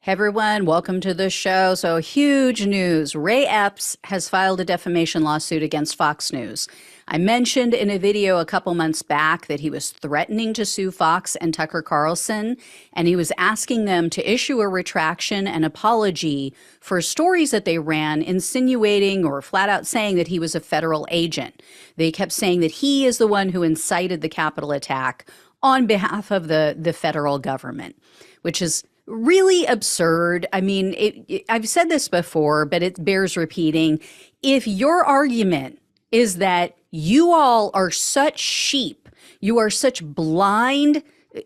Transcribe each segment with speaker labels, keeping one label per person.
Speaker 1: Hey everyone, welcome to the show. So, huge news. Ray Epps has filed a defamation lawsuit against Fox News. I mentioned in a video a couple months back that he was threatening to sue Fox and Tucker Carlson, and he was asking them to issue a retraction and apology for stories that they ran, insinuating or flat out saying that he was a federal agent. They kept saying that he is the one who incited the Capitol attack on behalf of the federal government, which is really absurd. I mean, I've said this before, but it bears repeating. If your argument is that you all are such sheep, you are such blind,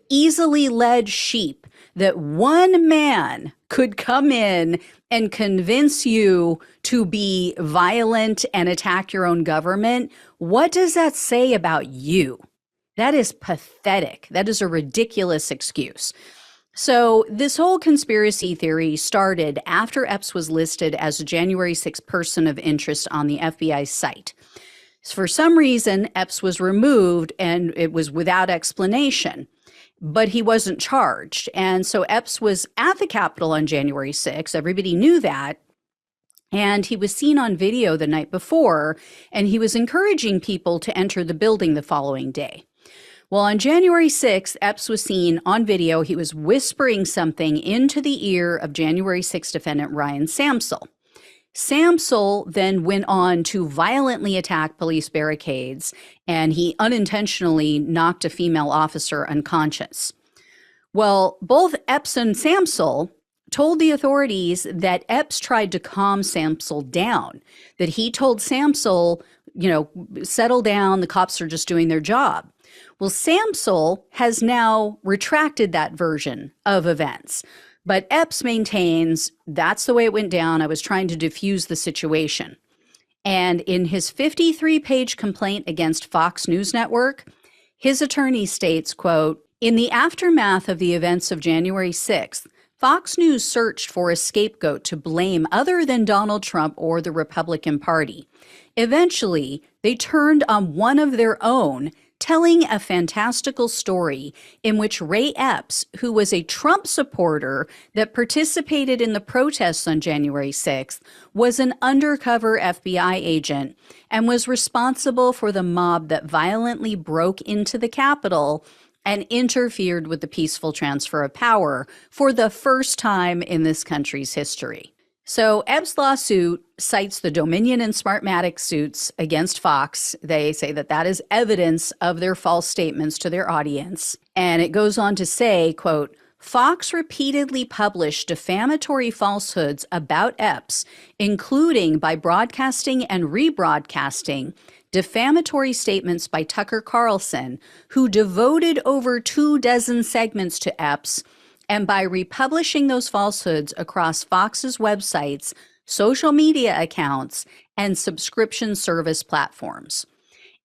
Speaker 1: easily led sheep, that one man could come in and convince you to be violent and attack your own government, what does that say about you? That is pathetic. That is a ridiculous excuse. So this whole conspiracy theory started after Epps was listed as a January 6th person of interest on the FBI site. For some reason, Epps was removed and it was without explanation, but he wasn't charged. And so Epps was at the Capitol on January 6th. Everybody knew that. And he was seen on video the night before, and he was encouraging people to enter the building the following day. Well, on January 6th, Epps was seen on video. He was whispering something into the ear of January 6th defendant Ryan Samsel. Samsel then went on to violently attack police barricades, and he unintentionally knocked a female officer unconscious. Well, both Epps and Samsel told the authorities that Epps tried to calm Samsel down, that he told Samsel, settle down, the cops are just doing their job. Well, Samsel has now retracted that version of events, but Epps maintains that's the way it went down. I was trying to diffuse the situation. And in his 53-page complaint against Fox News Network, his attorney states, quote, "In the aftermath of the events of January 6th, Fox News searched for a scapegoat to blame other than Donald Trump or the Republican Party. Eventually, they turned on one of their own, telling a fantastical story in which Ray Epps, who was a Trump supporter that participated in the protests on January 6th, was an undercover FBI agent and was responsible for the mob that violently broke into the Capitol and interfered with the peaceful transfer of power for the first time in this country's history." So Epps' lawsuit cites the Dominion and Smartmatic suits against Fox. They say that that is evidence of their false statements to their audience. And it goes on to say, quote, "Fox repeatedly published defamatory falsehoods about Epps, including by broadcasting and rebroadcasting defamatory statements by Tucker Carlson, who devoted over 24 segments to Epps, and by republishing those falsehoods across Fox's websites, social media accounts, and subscription service platforms."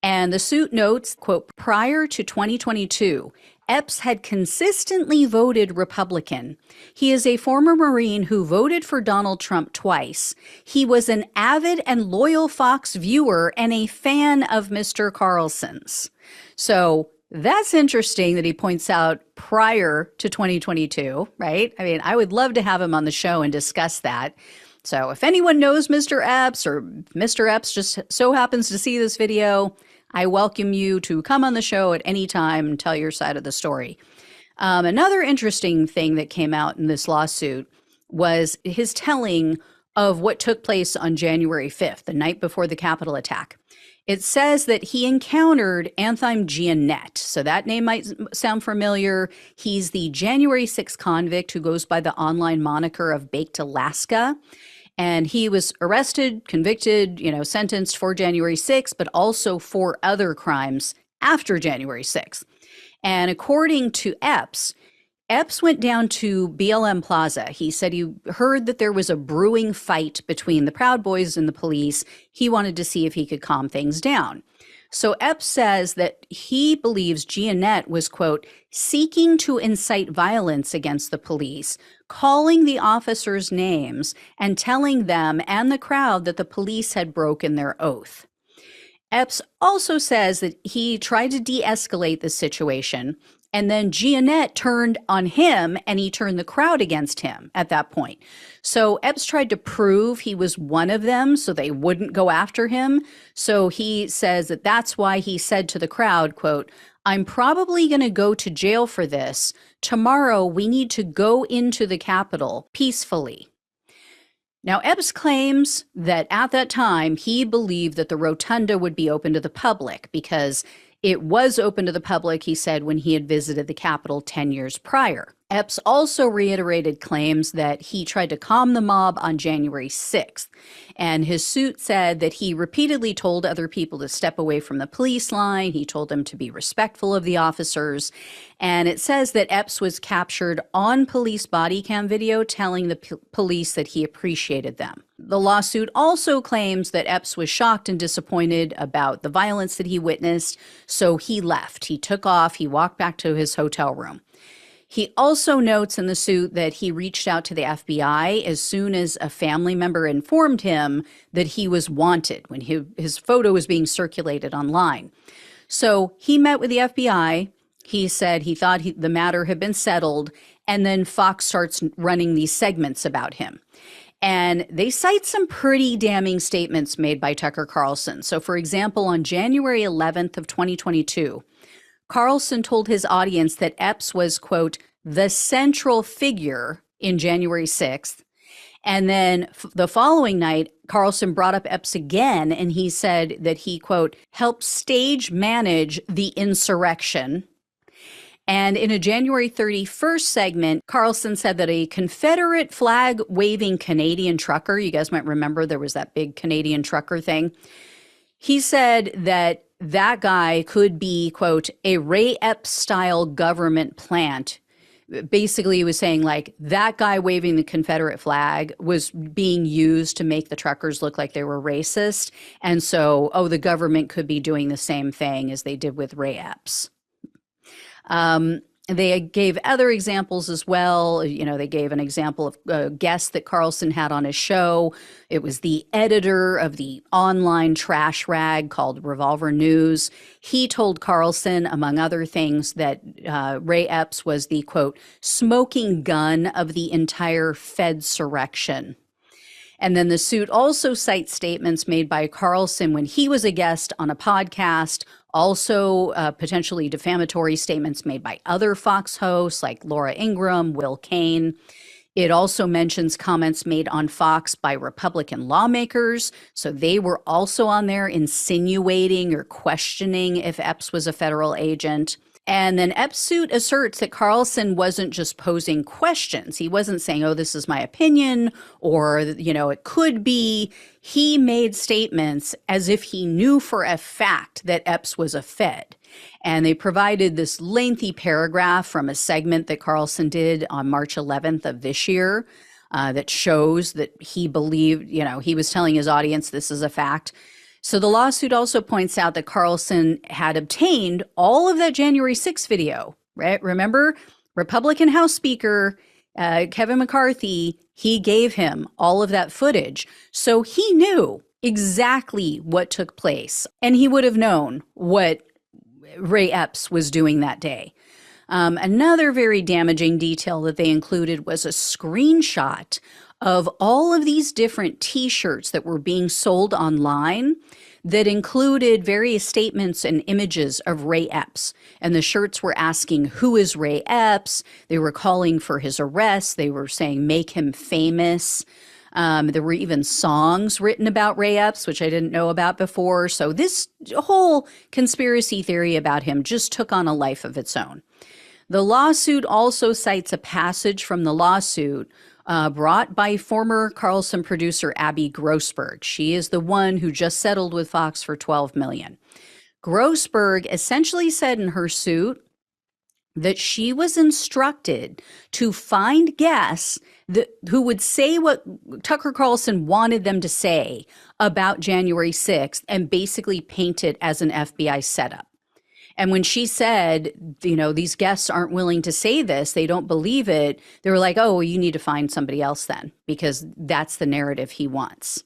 Speaker 1: And the suit notes, quote, "Prior to 2022, Epps had consistently voted Republican. He is a former Marine who voted for Donald Trump twice. He was an avid and loyal Fox viewer and a fan of Mr. Carlson's." So that's interesting that he points out prior to 2022, right? I mean, I would love to have him on the show and discuss that. So if anyone knows Mr. Epps, or Mr. Epps just so happens to see this video, I welcome you to come on the show at any time and tell your side of the story. Another interesting thing that came out in this lawsuit was his telling of what took place on January 5th, the night before the Capitol attack. It says that he encountered Anthime Giannett. So that name might sound familiar. He's the January 6th convict who goes by the online moniker of Baked Alaska. And he was arrested, convicted, sentenced for January 6th, but also for other crimes after January 6th. And according to Epps, Epps went down to BLM Plaza. He said he heard that there was a brewing fight between the Proud Boys and the police. He wanted to see if he could calm things down. So Epps says that he believes Giannett was, quote, "seeking to incite violence against the police, calling the officers names and telling them and the crowd that the police had broken their oath." Epps also says that he tried to de-escalate the situation And then Giannette turned on him and he turned the crowd against him at that point. So Epps tried to prove he was one of them so they wouldn't go after him. So he says that that's why he said to the crowd, quote, "I'm probably going to go to jail for this. Tomorrow we need to go into the Capitol peacefully." Now, Epps claims that at that time, he believed that the rotunda would be open to the public because it was open to the public, he said, when he had visited the Capitol 10 years prior. Epps also reiterated claims that he tried to calm the mob on January 6th. And his suit said that he repeatedly told other people to step away from the police line. He told them to be respectful of the officers. And it says that Epps was captured on police body cam video telling the police that he appreciated them. The lawsuit also claims that Epps was shocked and disappointed about the violence that he witnessed, so he left. He took off. He walked back to his hotel room. He also notes in the suit that he reached out to the FBI as soon as a family member informed him that he was wanted when his photo was being circulated online. So he met with the FBI. He said he thought the matter had been settled, and then Fox starts running these segments about him. And they cite some pretty damning statements made by Tucker Carlson. So, for example, on January 11th of 2022, Carlson told his audience that Epps was, quote, "the central figure" in January 6th. And then the following night, Carlson brought up Epps again, and he said that he, quote, "helped stage manage the insurrection." And in a January 31st segment, Carlson said that a Confederate flag waving Canadian trucker, you guys might remember there was that big Canadian trucker thing. He said that that guy could be, quote, "a Ray Epps style government plant." Basically, he was saying like that guy waving the Confederate flag was being used to make the truckers look like they were racist. And so, the government could be doing the same thing as they did with Ray Epps. They gave other examples as well. They gave an example of a guest that Carlson had on his show. It was the editor of the online trash rag called Revolver News. He told Carlson, among other things, that Ray Epps was the, quote, "smoking gun of the entire Fedsurrection." And then the suit also cites statements made by Carlson when he was a guest on a podcast, also potentially defamatory statements made by other Fox hosts like Laura Ingraham, Will Cain. It also mentions comments made on Fox by Republican lawmakers. So they were also on there insinuating or questioning if Epps was a federal agent. And then Epps' suit asserts that Carlson wasn't just posing questions. He wasn't saying, this is my opinion, or, it could be. He made statements as if he knew for a fact that Epps was a Fed. And they provided this lengthy paragraph from a segment that Carlson did on March 11th of this year that shows that he believed, he was telling his audience this is a fact. So the lawsuit also points out that Carlson had obtained all of that January 6th video, right? Remember, Republican House Speaker Kevin McCarthy, he gave him all of that footage. So he knew exactly what took place, and he would have known what Ray Epps was doing that day. Another very damaging detail that they included was a screenshot of all of these different T-shirts that were being sold online that included various statements and images of Ray Epps. And the shirts were asking, who is Ray Epps? They were calling for his arrest. They were saying, make him famous. There were even songs written about Ray Epps, which I didn't know about before. So this whole conspiracy theory about him just took on a life of its own. The lawsuit also cites a passage from the lawsuit brought by former Carlson producer Abby Grossberg. She is the one who just settled with Fox for $12 million. Grossberg essentially said in her suit that she was instructed to find guests who would say what Tucker Carlson wanted them to say about January 6th and basically paint it as an FBI setup. And when she said, these guests aren't willing to say this, they don't believe it, they were like, well, you need to find somebody else then, because that's the narrative he wants.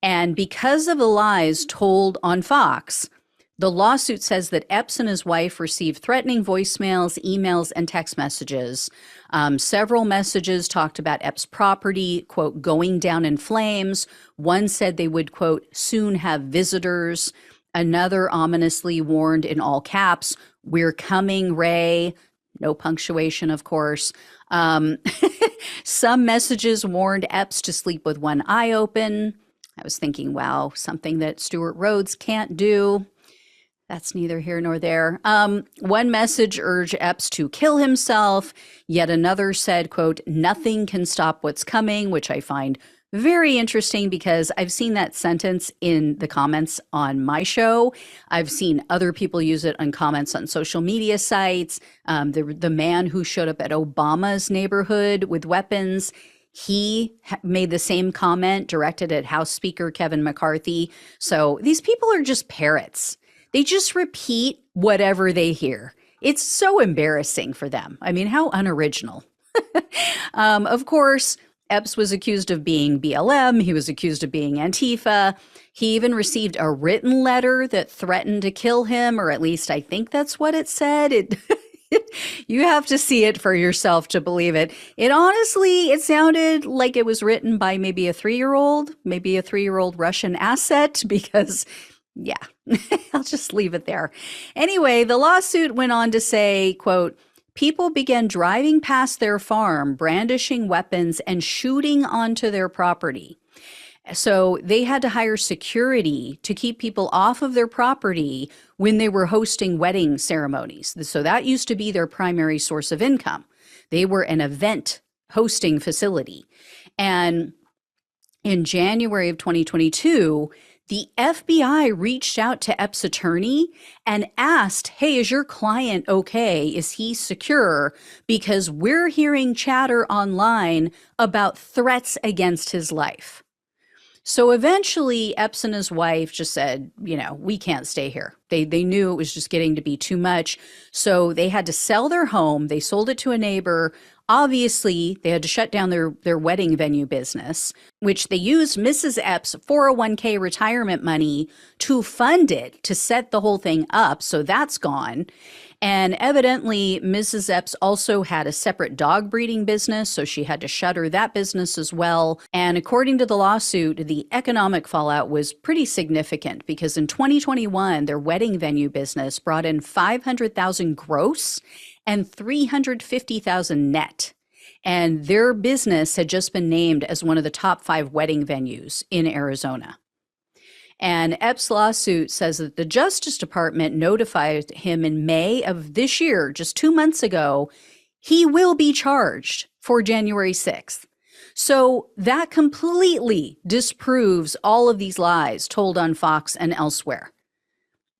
Speaker 1: And because of the lies told on Fox, The lawsuit says that Epps and his wife received threatening voicemails, emails, and text messages. Several messages talked about Epps' property, quote, going down in flames. One said they would, quote, soon have visitors. Another ominously warned in all caps, "We're coming, Ray." No punctuation, of course. Um, some messages warned Epps to sleep with one eye open. I was thinking, wow, something that Stuart Rhodes can't do. That's neither here nor there. One message urged Epps to kill himself. Yet another said, quote, "Nothing can stop what's coming," which I find very interesting because I've seen that sentence in the comments on my show. I've seen other people use it on comments on social media sites. The man who showed up at Obama's neighborhood with weapons, he made the same comment directed at House Speaker Kevin McCarthy. So these people are just parrots. They just repeat whatever they hear. It's so embarrassing for them. I mean, how unoriginal. Of course, Epps was accused of being BLM. He was accused of being Antifa. He even received a written letter that threatened to kill him, or at least I think that's what it said. You have to see it for yourself to believe it. It sounded like it was written by maybe a 3-year-old Russian asset, because yeah, I'll just leave it there. Anyway, the lawsuit went on to say, quote, "People began driving past their farm, brandishing weapons and shooting onto their property." So they had to hire security to keep people off of their property when they were hosting wedding ceremonies. So that used to be their primary source of income. They were an event hosting facility. And in January of 2022, the FBI reached out to Epps' attorney and asked, "Hey, is your client okay? Is he secure? Because we're hearing chatter online about threats against his life." So eventually, Epps and his wife just said, "We can't stay here." They knew it was just getting to be too much. So they had to sell their home. They sold it to a neighbor. Obviously, they had to shut down their wedding venue business, which they used Mrs. Epps' 401k retirement money to fund it, to set the whole thing up. So that's gone. And evidently, Mrs. Epps also had a separate dog breeding business, so she had to shutter that business as well. And according to the lawsuit, the economic fallout was pretty significant because in 2021, their wedding venue business brought in $500,000 gross and $350,000 net. And their business had just been named as one of the top 5 wedding venues in Arizona. And Epps' lawsuit says that the Justice Department notified him in May of this year, just 2 months ago, he will be charged for January 6th. So that completely disproves all of these lies told on Fox and elsewhere,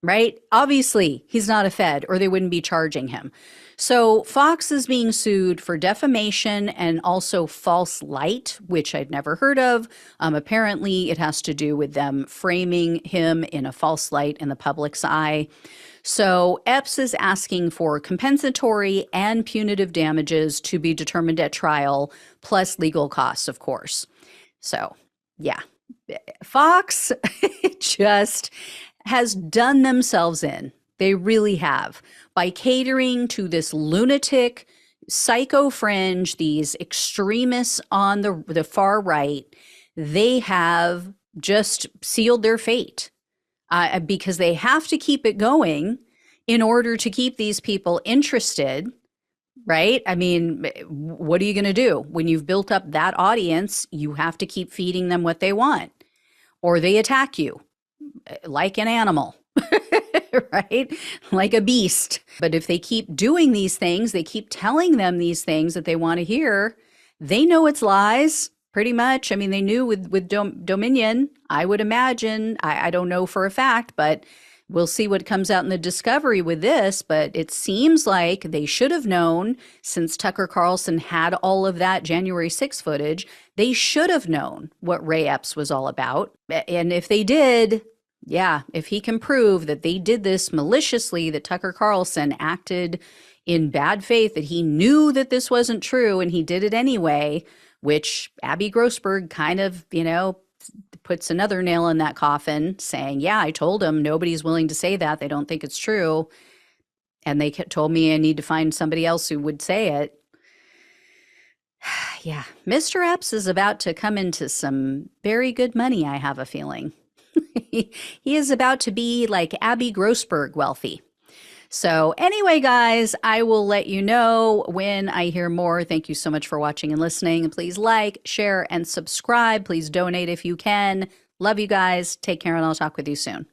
Speaker 1: right? Obviously, he's not a Fed or they wouldn't be charging him. So Fox is being sued for defamation and also false light, which I'd never heard of. Apparently, it has to do with them framing him in a false light in the public's eye. So Epps is asking for compensatory and punitive damages to be determined at trial, plus legal costs, of course. So, yeah, Fox just has done themselves in. They really have, by catering to this lunatic, psycho fringe, these extremists on the far right. They have just sealed their fate because they have to keep it going in order to keep these people interested, right? I mean, what are you going to do? When you've built up that audience, you have to keep feeding them what they want, or they attack you like an animal. Right? Like a beast. But if they keep doing these things, they keep telling them these things that they want to hear, they know it's lies, pretty much. I mean, they knew with Dominion, I would imagine. I don't know for a fact, but we'll see what comes out in the discovery with this. But it seems like they should have known, since Tucker Carlson had all of that January 6th footage, they should have known what Ray Epps was all about. And if they did, yeah, if he can prove that they did this maliciously, that Tucker Carlson acted in bad faith, that he knew that this wasn't true and he did it anyway, which Abby Grossberg kind of, puts another nail in that coffin saying, yeah, I told them nobody's willing to say that. They don't think it's true. And they told me I need to find somebody else who would say it. Yeah, Mr. Epps is about to come into some very good money, I have a feeling. He is about to be like Abby Grossberg wealthy. So anyway, guys, I will let you know when I hear more. Thank you so much for watching and listening. Please like, share, and subscribe. Please donate if you can. Love you guys. Take care, and I'll talk with you soon.